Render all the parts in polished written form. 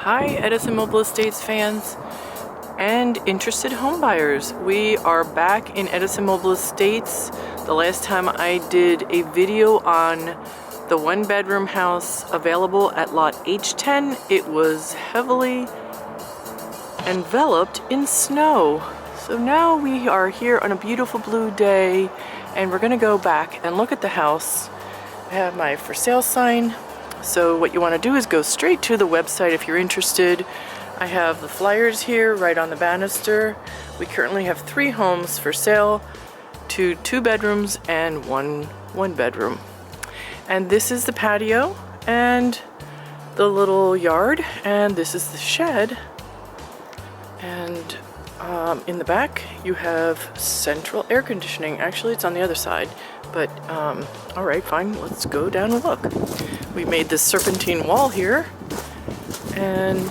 Hi Edison Mobile Estates fans and interested home buyers. We are back in Edison Mobile Estates. The last time I did a video on the one-bedroom house available at lot H-10, it was heavily enveloped in snow. So now we are here on a beautiful blue day and we're gonna go back and look at the house. I have my for sale sign. So what you want to do is go straight to the website if you're interested. I have the flyers here right on the banister. We currently have 3 homes for sale, 2 2-bedrooms and 1 bedroom. And this is the patio and the little yard, and this is the shed. And in the back you have central air conditioning. Actually, it's on the other side, but all right, fine, let's go down and look. We made this serpentine wall here, and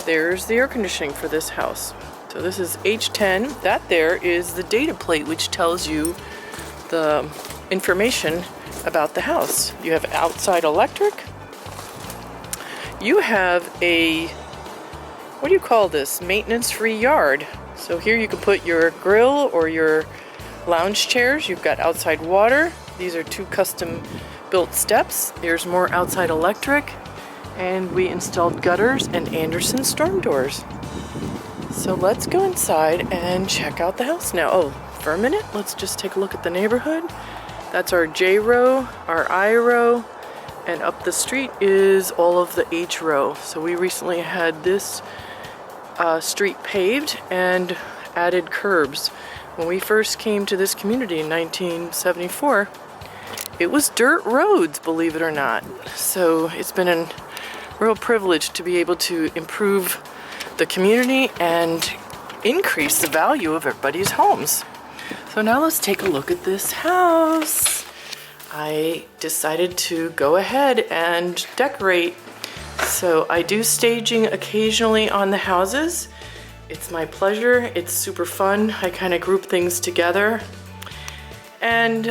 there's the air conditioning for this house. So this is H-10. That there is the data plate, which tells you the information about the house. You have outside electric. You have a, what do you call this? Maintenance-free yard. So here you can put your grill or your lounge chairs. You've got outside water. These are 2 custom built steps. There's more outside electric, and we installed gutters and Anderson storm doors. So let's go inside and check out the house now. Oh, for a minute, let's just take a look at the neighborhood. That's our J row, our I row, and up the street is all of the H row. So we recently had this street paved and added curbs. When we first came to this community in 1974, it was dirt roads, believe it or not. So it's been a real privilege to be able to improve the community and increase the value of everybody's homes. So now let's take a look at this house. I decided to go ahead and decorate. So I do staging occasionally on the houses. It's my pleasure. It's super fun. I kind of group things together and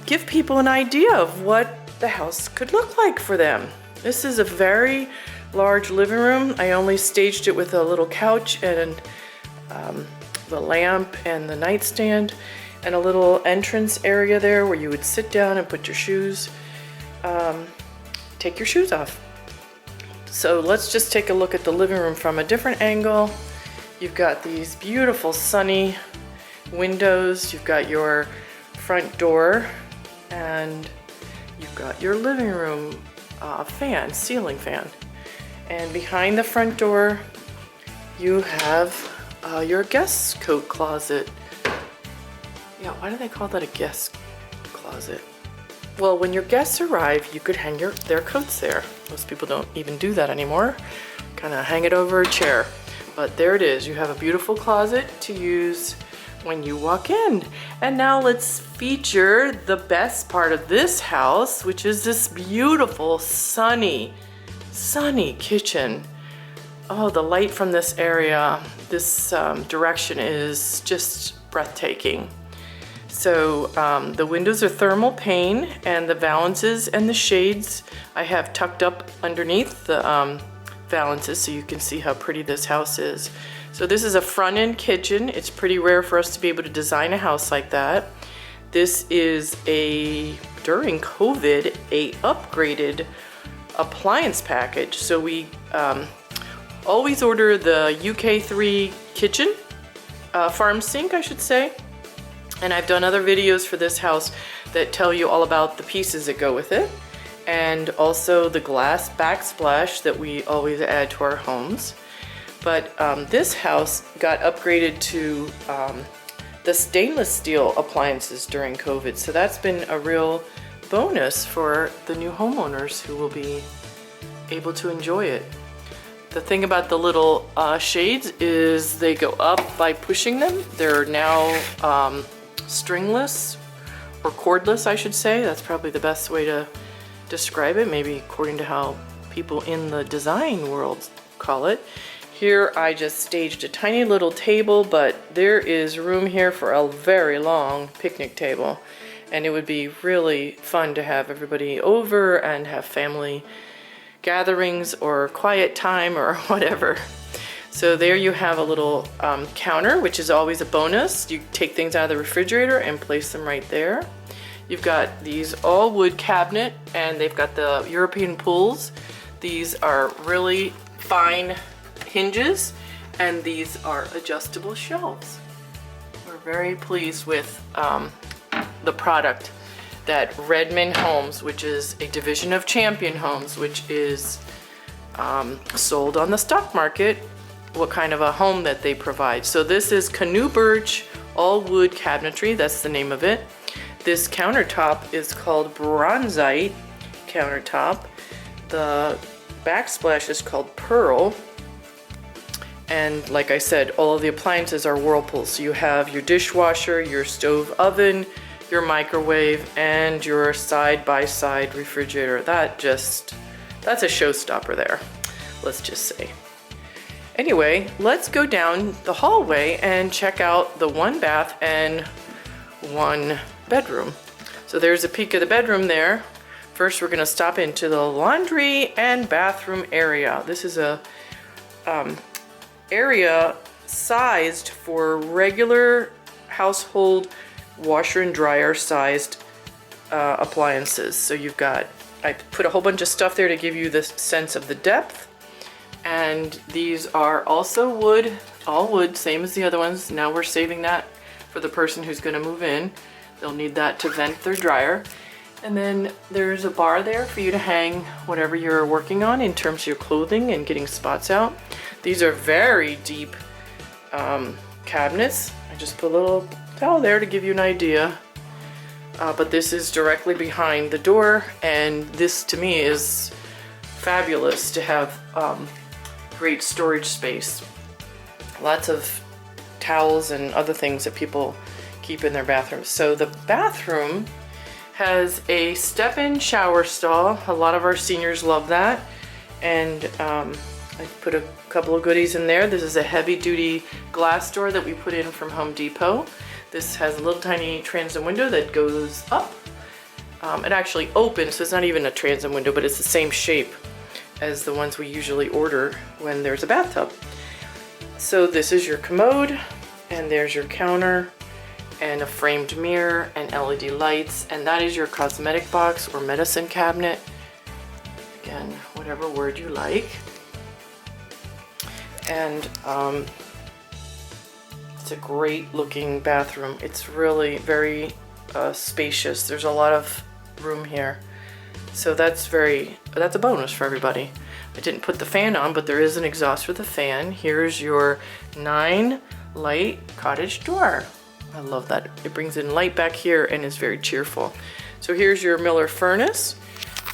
give people an idea of what the house could look like for them. This is a very large living room. I only staged it with a little couch and the lamp and the nightstand and a little entrance area there where you would sit down and put your shoes, take your shoes off. So let's just take a look at the living room from a different angle. You've got these beautiful sunny windows. You've got your front door, and you've got your living room fan, ceiling fan. And behind the front door, you have your guest coat closet. Yeah, why do they call that a guest closet? Well, when your guests arrive, you could hang their coats there. Most people don't even do that anymore. Kind of hang it over a chair. But there it is. You have a beautiful closet to use when you walk in. And now let's feature the best part of this house, which is this beautiful sunny kitchen. Oh, the light from this area, this direction is just breathtaking. So the windows are thermal pane, and the valances and the shades I have tucked up underneath the valances so you can see how pretty this house is. So this is a front-end kitchen. It's pretty rare for us to be able to design a house like that. This is during COVID, a upgraded appliance package. So we always order the UK3 kitchen, farm sink I should say. And I've done other videos for this house that tell you all about the pieces that go with it. And also the glass backsplash that we always add to our homes. But this house got upgraded to the stainless steel appliances during COVID. So that's been a real bonus for the new homeowners who will be able to enjoy it. The thing about the little shades is they go up by pushing them. They're now stringless, or cordless I should say. That's probably the best way to describe it, maybe according to how people in the design world call it. Here I just staged a tiny little table, but there is room here for a very long picnic table, and it would be really fun to have everybody over and have family gatherings or quiet time or whatever. So there you have a little counter, which is always a bonus. You take things out of the refrigerator and place them right there. You've got these all wood cabinet, and they've got the European pulls. These are really fine hinges, and these are adjustable shelves. We're very pleased with the product that Redmond Homes, which is a division of Champion Homes, which is sold on the stock market, what kind of a home that they provide. So this is Canoe Birch all wood cabinetry, that's the name of it. This countertop is called Bronzite countertop. The Backsplash is called Pearl. And like I said, all of the appliances are Whirlpool. So you have your dishwasher, your stove oven, your microwave, and your side-by-side refrigerator. That's a showstopper there, let's just say. Anyway, let's go down the hallway and check out the 1 bath and 1 bedroom. So there's a peek of the bedroom there. First, we're gonna stop into the laundry and bathroom area. This is a area sized for regular household washer and dryer sized appliances. So you've got, I put a whole bunch of stuff there to give you the sense of the depth. And these are also wood, all wood, same as the other ones. Now we're saving that for the person who's gonna move in. They'll need that to vent their dryer. And then there's a bar there for you to hang whatever you're working on in terms of your clothing and getting spots out. These are very deep cabinets. I just put a little towel there to give you an idea. But this is directly behind the door, and this to me is fabulous to have great storage space. Lots of towels and other things that people keep in their bathrooms. So the bathroom has a step-in shower stall. A lot of our seniors love that. And I put a couple of goodies in there. This is a heavy-duty glass door that we put in from Home Depot. This has a little tiny transom window that goes up. It actually opens, so it's not even a transom window, but it's the same shape as the ones we usually order when there's a bathtub. So this is your commode, and there's your counter, and a framed mirror, and LED lights, and that is your cosmetic box or medicine cabinet. Again, whatever word you like. And it's a great looking bathroom. It's really very spacious. There's a lot of room here. So that's a bonus for everybody. I didn't put the fan on, but there is an exhaust for the fan. Here's your 9 light cottage door. I love that. It brings in light back here and is very cheerful. So here's your Miller furnace.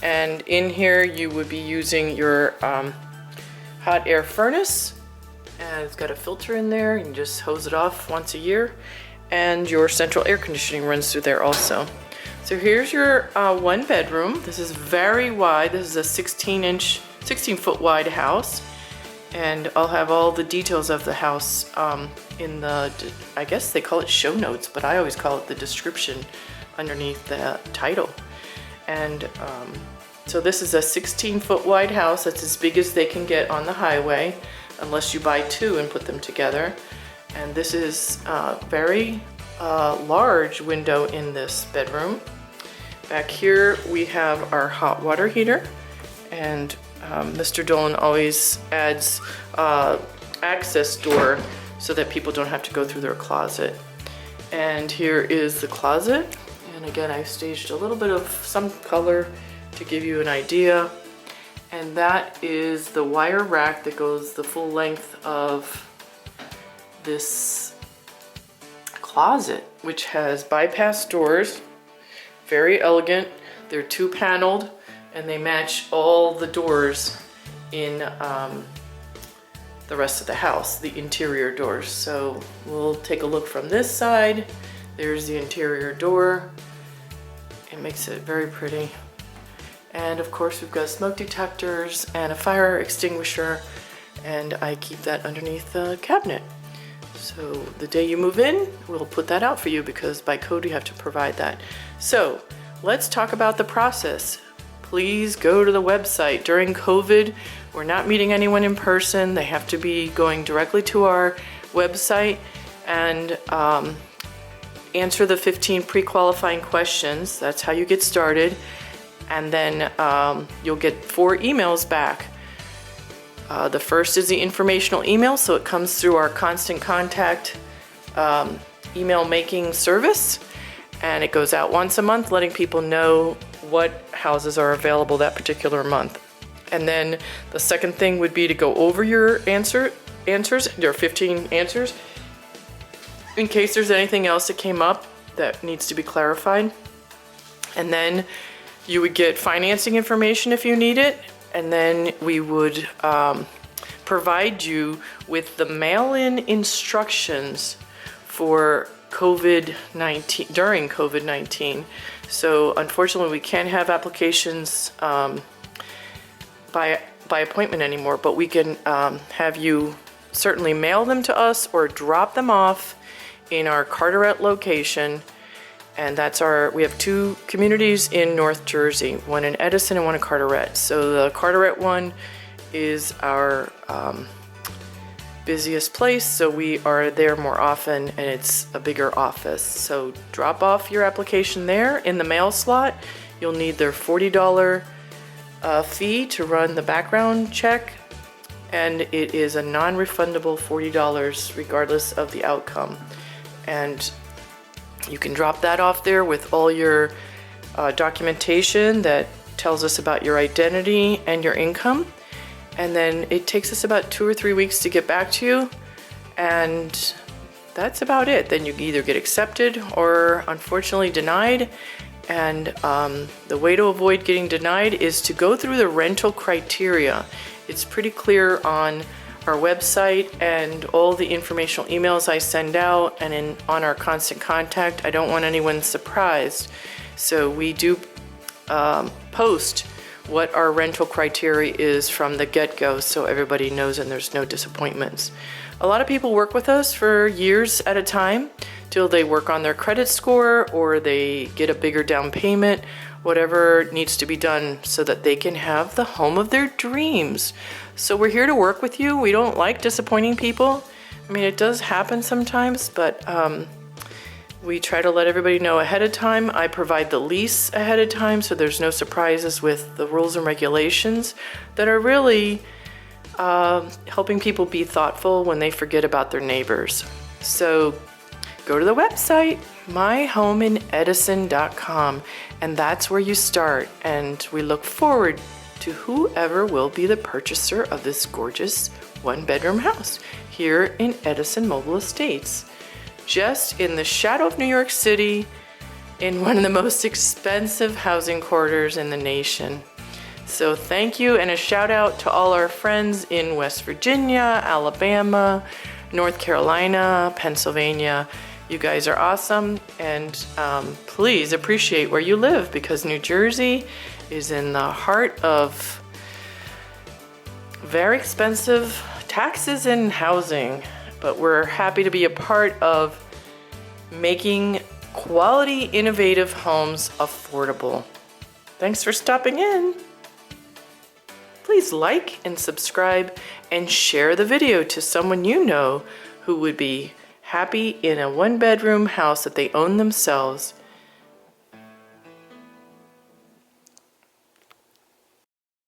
And in here you would be using your hot air furnace. And it's got a filter in there. You can just hose it off once a year. And your central air conditioning runs through there also. So here's your 1 bedroom. This is very wide. This is a 16 foot wide house. And I'll have all the details of the house in the, I guess they call it show notes, but I always call it the description underneath the title. And so this is a 16 foot wide house. That's as big as they can get on the highway, unless you buy 2 and put them together. And this is a very large window in this bedroom. Back here we have our hot water heater, and Mr. Dolan always adds access door so that people don't have to go through their closet. And here is the closet, and again I staged a little bit of some color to give you an idea. And that is the wire rack that goes the full length of this closet, which has bypass doors. Very elegant. They're 2-paneled, and they match all the doors in the rest of the house, the interior doors. So we'll take a look from this side. There's the interior door. It makes it very pretty. And of course we've got smoke detectors and a fire extinguisher, and I keep that underneath the cabinet. So the day you move in, we'll put that out for you because by code you have to provide that. So let's talk about the process. please go to the website. During COVID, we're not meeting anyone in person. They have to be going directly to our website and answer the 15 pre-qualifying questions. That's how you get started. And then you'll get 4 emails back. The first is the informational email, so it comes through our Constant Contact email making service, and it goes out once a month letting people know what houses are available that particular month. And then the second thing would be to go over your answers, your 15 answers, in case there's anything else that came up that needs to be clarified. And then you would get financing information if you need it, and then we would provide you with the mail-in instructions for COVID-19, during COVID-19. So unfortunately we can't have applications by appointment anymore, but we can have you certainly mail them to us or drop them off in our Carteret location. And that's we have 2 communities in North Jersey, one in Edison and one in Carteret. So the Carteret one is our busiest place, so we are there more often, and it's a bigger office. So drop off your application there in the mail slot. You'll need their $40 fee to run the background check, and it is a non-refundable $40 regardless of the outcome. And you can drop that off there with all your documentation that tells us about your identity and your income. And then it takes us about 2 or 3 weeks to get back to you. And that's about it. Then you either get accepted or unfortunately denied. And the way to avoid getting denied is to go through the rental criteria. It's pretty clear on our website and all the informational emails I send out, and on our Constant Contact. I don't want anyone surprised. So we do post what our rental criteria is from the get-go, so everybody knows and there's no disappointments. A lot of people work with us for years at a time till they work on their credit score or they get a bigger down payment, whatever needs to be done so that they can have the home of their dreams. So we're here to work with you. We don't like disappointing people. I mean, it does happen sometimes, but we try to let everybody know ahead of time. I provide the lease ahead of time, so there's no surprises with the rules and regulations that are really helping people be thoughtful when they forget about their neighbors. So go to the website, myhomeinedison.com, and that's where you start. And we look forward to whoever will be the purchaser of this gorgeous 1-bedroom house here in Edison Mobile Estates, just in the shadow of New York City, in one of the most expensive housing corridors in the nation. So thank you, and a shout out to all our friends in West Virginia, Alabama, North Carolina, Pennsylvania. You guys are awesome, and please appreciate where you live, because New Jersey is in the heart of very expensive taxes and housing. But we're happy to be a part of making quality, innovative homes affordable. Thanks for stopping in. Please like and subscribe and share the video to someone you know who would be happy in a 1-bedroom house that they own themselves